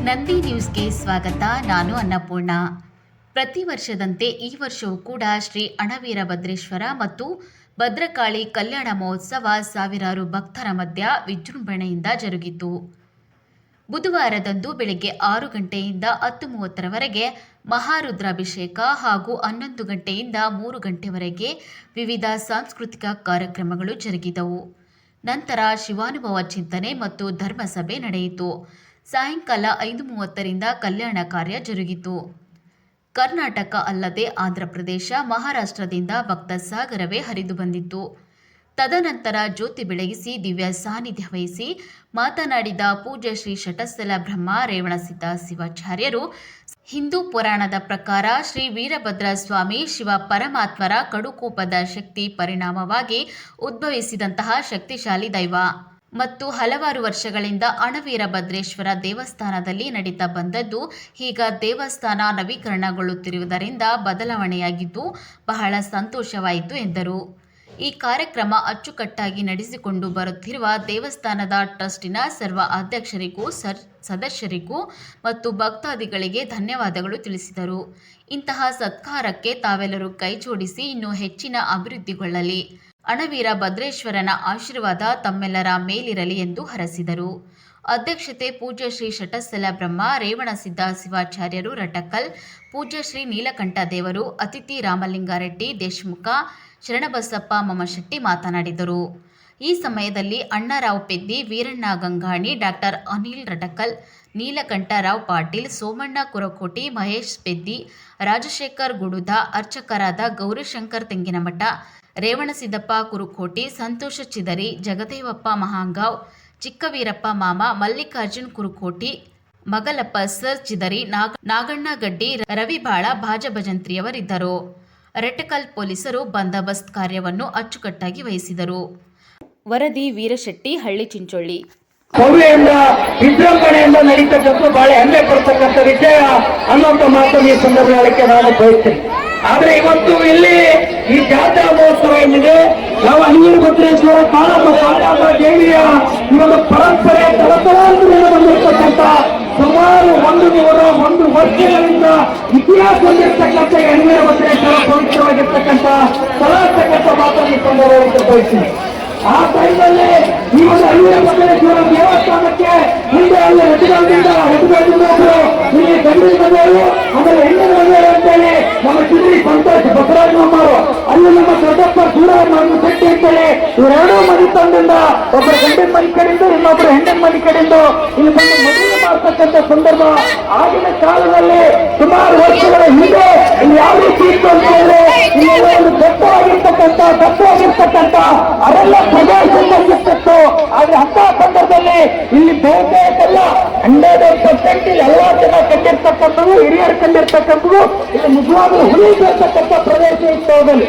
ನಂದಿ ನ್ಯೂಸ್ಗೆ ಸ್ವಾಗತ. ನಾನು ಅನ್ನಪೂರ್ಣ. ಪ್ರತಿ ವರ್ಷದಂತೆ ಈ ವರ್ಷವೂ ಕೂಡ ಶ್ರೀ ಅಣವೀರಭದ್ರೇಶ್ವರ ಮತ್ತು ಭದ್ರಕಾಳಿ ಕಲ್ಯಾಣ ಮಹೋತ್ಸವ ಸಾವಿರಾರು ಭಕ್ತರ ಮಧ್ಯ ವಿಜೃಂಭಣೆಯಿಂದ ಜರುಗಿತು. ಬುಧವಾರದಂದು ಬೆಳಗ್ಗೆ 6 ಗಂಟೆಯಿಂದ 10:30ರವರೆಗೆ ಮಹಾರುದ್ರಾಭಿಷೇಕ ಹಾಗೂ 11 ಗಂಟೆಯಿಂದ 3 ಗಂಟೆವರೆಗೆ ವಿವಿಧ ಸಾಂಸ್ಕೃತಿಕ ಕಾರ್ಯಕ್ರಮಗಳು ಜರುಗಿದವು. ನಂತರ ಶಿವಾನುಭವ ಚಿಂತನೆ ಮತ್ತು ಧರ್ಮಸಭೆ ನಡೆಯಿತು. ಸಾಯಂಕಾಲ 5:30ರಿಂದ ಕಲ್ಯಾಣ ಕಾರ್ಯ ಜರುಗಿತು. ಕರ್ನಾಟಕ ಅಲ್ಲದೆ ಆಂಧ್ರಪ್ರದೇಶ, ಮಹಾರಾಷ್ಟ್ರದಿಂದ ಭಕ್ತ ಸಾಗರವೇ ಹರಿದು ಬಂದಿತ್ತು. ತದನಂತರ ಜ್ಯೋತಿ ಬೆಳಗಿಸಿ ದಿವ್ಯ ಸಾನ್ನಿಧ್ಯ ವಹಿಸಿ ಮಾತನಾಡಿದ ಪೂಜ್ಯ ಶ್ರೀ ಶಟಸ್ಥಲ ಬ್ರಹ್ಮ ರೇವಣಸಿದ್ಧ ಶಿವಾಚಾರ್ಯರು, ಹಿಂದೂ ಪುರಾಣದ ಪ್ರಕಾರ ಶ್ರೀ ವೀರಭದ್ರ ಸ್ವಾಮಿ ಶಿವ ಪರಮಾತ್ಮರ ಕಡುಕೋಪದ ಶಕ್ತಿ ಪರಿಣಾಮವಾಗಿ ಉದ್ಭವಿಸಿದಂತಹ ಶಕ್ತಿಶಾಲಿ ದೈವ ಮತ್ತು ಹಲವಾರು ವರ್ಷಗಳಿಂದ ಅಣವೀರಭದ್ರೇಶ್ವರ ದೇವಸ್ಥಾನದಲ್ಲಿ ನಡೀತಾ ಬಂದದ್ದು ಈಗ ದೇವಸ್ಥಾನ ನವೀಕರಣಗೊಳ್ಳುತ್ತಿರುವುದರಿಂದ ಬದಲಾವಣೆಯಾಗಿದ್ದು ಬಹಳ ಸಂತೋಷವಾಯಿತು ಎಂದರು. ಈ ಕಾರ್ಯಕ್ರಮ ಅಚ್ಚುಕಟ್ಟಾಗಿ ನಡೆಸಿಕೊಂಡು ಬರುತ್ತಿರುವ ದೇವಸ್ಥಾನದ ಟ್ರಸ್ಟಿನ ಸರ್ವ ಅಧ್ಯಕ್ಷರಿಗೂ ಸದಸ್ಯರಿಗೂ ಮತ್ತು ಭಕ್ತಾದಿಗಳಿಗೆ ಧನ್ಯವಾದಗಳು ತಿಳಿಸಿದರು. ಇಂತಹ ಸತ್ಕಾರಕ್ಕೆ ತಾವೆಲ್ಲರೂ ಕೈಜೋಡಿಸಿ ಇನ್ನೂ ಹೆಚ್ಚಿನ ಅಭಿವೃದ್ಧಿಗೊಳ್ಳಲಿ. ಅಣವೀರಭದ್ರೇಶ್ವರನ ಆಶೀರ್ವಾದ ತಮ್ಮೆಲ್ಲರ ಮೇಲಿರಲಿ ಎಂದು ಹರಸಿದರು. ಅಧ್ಯಕ್ಷತೆ ಪೂಜ್ಯ ಶ್ರೀ ಶಟಸ್ಥಲ ಬ್ರಹ್ಮ ರೇವಣಸಿದ್ಧ ಶಿವಾಚಾರ್ಯರು ರಟಕಲ್, ಪೂಜ್ಯ ಶ್ರೀ ನೀಲಕಂಠ ದೇವರು, ಅತಿಥಿ ರಾಮಲಿಂಗಾರೆಡ್ಡಿ ದೇಶಮುಖ, ಶರಣಬಸಪ್ಪ ಮಮಶೆಟ್ಟಿ ಮಾತನಾಡಿದರು. ಈ ಸಮಯದಲ್ಲಿ ಅಣ್ಣಾರಾವ್ ಪೆದ್ದಿ, ವೀರಣ್ಣ ಗಂಗಾಣಿ, ಡಾಕ್ಟರ್ ಅನಿಲ್ ರಟಕಲ್, ನೀಲಕಂಠರಾವ್ ಪಾಟೀಲ್, ಸೋಮಣ್ಣ ಕುರಕೋಟಿ, ಮಹೇಶ್ ಪೆದ್ದಿ, ರಾಜಶೇಖರ್ ಗುಡುದ, ಅರ್ಚಕರಾದ ಗೌರಿಶಂಕರ್ ತೆಂಗಿನಮಠ, ರೇವಣಸಿದ್ದಪ್ಪ ಕುರುಕೋಟಿ, ಸಂತೋಷ ಚಿದರಿ, ಜಗದೇವಪ್ಪ ಮಹಾಂಗಾವ್, ಚಿಕ್ಕವೀರಪ್ಪ ಮಾಮ, ಮಲ್ಲಿಕಾರ್ಜುನ್ ಕುರುಕೋಟಿ, ಮಗಲಪ್ಪ ಸರ್ ಚಿದರಿ, ನಾಗಣ್ಣ ಗಡ್ಡಿ, ರವಿಬಾಳ ಭಾಜಭಜಂತ್ರಿಯವರಿದ್ದರು. ರಟಕಲ್ ಪೊಲೀಸರು ಬಂದೋಬಸ್ತ್ ಕಾರ್ಯವನ್ನು ಅಚ್ಚುಕಟ್ಟಾಗಿ ವಹಿಸಿದರು. ವರದಿ ವೀರಶೆಟ್ಟಿ, ಹಳ್ಳಿ ಚಿಂಚೋಳಿ. ಭವ್ಯೆಯಿಂದ ವಿಜೃಂಭಣೆಯಿಂದ ನಡೀತಕ್ಕಂಥ ಬಹಳ ಹೆಮ್ಮೆ ಪಡ್ತಕ್ಕಂಥ ವಿಷಯ ಅನ್ನೋಂಥ ಮಾತನ್ನು ಈ ಸಂದರ್ಭಕ್ಕೆ ನಾನು ಬಯಸ್ತೇನೆ. ಆದ್ರೆ ಇವತ್ತು ಇಲ್ಲಿ ಈ ಜಾತ್ರಾ ಮಹೋತ್ಸವ ಏನಿದೆ, ನಾವು ಅಣವೀರಭದ್ರೇಶ್ವರ ಕಾಳಮ್ಮ ದೇವಿಯ ಈ ಒಂದು ಪರಂಪರೆ ತಲತಲಾಂತರದಿಂದ ಬಂದಿರತಕ್ಕಂಥ ಸುಮಾರು 101 ವರ್ಷಗಳಿಂದ ಇತಿಹಾಸ ಹೊಂದಿರತಕ್ಕಂಥ ಅಣವೀರಭದ್ರೇಶ್ವರ ಪವಿತ್ರವಾಗಿರ್ತಕ್ಕಂಥ ಸ್ಥಳ ಅಂತಕ್ಕಂಥ ಮಾತನ್ನು ಈ ಸಂದರ್ಭಕ್ಕೆ ಬಯಸ್ತೀನಿ. ಆ ಟೈಮಲ್ಲಿ ಈ ಒಂದು ಅಣವೀರಭದ್ರೇಶ್ವರ ದೇವಸ್ಥಾನಕ್ಕೆ ಹಿಂದೆ ಅಲ್ಲಿ ಹೆಜ್ಜೆಗಳಿಂದ ಒಬ್ಬರು ಇಲ್ಲಿ ಗಂಡಿನ ಮನೆಯವರು ಆಮೇಲೆ ಹೆಣ್ಣಿನ ಮನೆಯವರು ಅಂತೇಳಿ ನಮ್ಮ ಚಿದ್ರಿ ಸಂತೋಷ್ ಬಸವರಾಜನವರು, ಅಲ್ಲಿ ನಮ್ಮ ದೊಡ್ಡಪ್ಪ ಸೂರಮ್ಮ ಶೆಟ್ಟಿ ಅಂತೇಳಿ ಇವರೆರಡೂ ಮನೆ ತಂದಿಂದ ಒಬ್ಬರು ಗಂಡಿನ ಮನೆ ಕಡೆಯಿಂದ ಇನ್ನೊಬ್ಬರು ಹೆಣ್ಣಿನ ಮನೆ ಕಡೆಯಿಂದ ಇಲ್ಲಿ ಬಂದು ಮದುವೆ ಮಾಡ್ತಕ್ಕಂಥ ಸಂದರ್ಭ ಆಗಿನ ಕಾಲದಲ್ಲಿ ಸುಮಾರು ವರ್ಷಗಳ ಹಿಂದೆ ಇಲ್ಲಿ ಯಾವ ರೀತಿ ಇತ್ತು ಅಂತ ಹೇಳಿದ್ರೆ ಇಲ್ಲಿ ಒಂದು ದಟ್ಟವಾಗಿರ್ತಕ್ಕಂಥ ಅವೆಲ್ಲ ಪ್ರದೇಶದಲ್ಲಿತ್ತು. ಆದ್ರೆ ಅಂತ ಸಂದರ್ಭದಲ್ಲಿ ಇಲ್ಲಿ ಬಹುತೇಕ 100% ಎಲ್ಲಾ ಜನ ಕಂಡಿರ್ತಕ್ಕಂಥವು, ಹಿರಿಯರು ಕಂಡಿರ್ತಕ್ಕಂಥವು, ಇಲ್ಲಿ ನಿಜವಾಗ್ಲೂ ಹುಲಿ ಬರ್ತಕ್ಕಂಥ ಪ್ರದೇಶ ಇತ್ತು ಹೋದಲ್ಲಿ.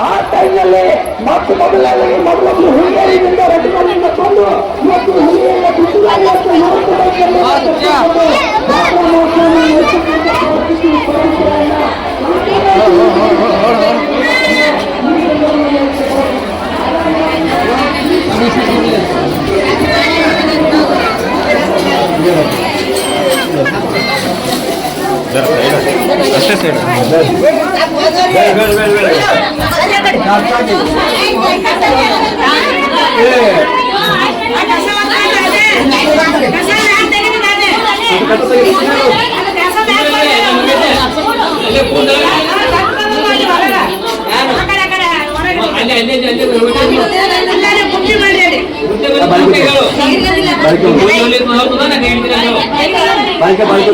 ಆ ಟೈಮ್ನಲ್ಲಿ ಮೊದಲು ಹುಲಿಗಳಿಂದ ರಜಗಳಿಂದ ಕೊಂಡು ಇವತ್ತು ಹುಲಿಯಿಂದ ಅಷ್ಟೇ ಸೈಡ್ ಬಾಳಿಕೆ